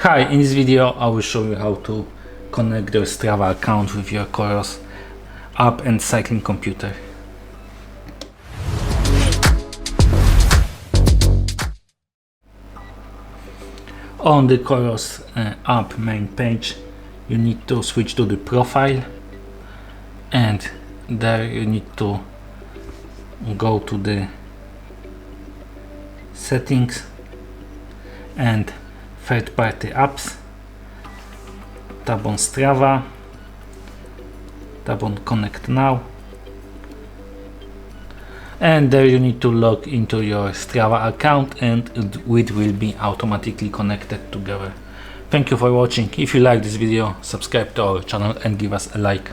Hi, in this video I will show you how to connect your Strava account with your COROS app and cycling computer. On the COROS app main page, you need to switch to the profile, and there you need to go to the settings and third-party apps, tap on Strava, tap on Connect Now, and there you need to log into your Strava account and it will be automatically connected together. Thank you for watching. If you like this video, subscribe to our channel and give us a like.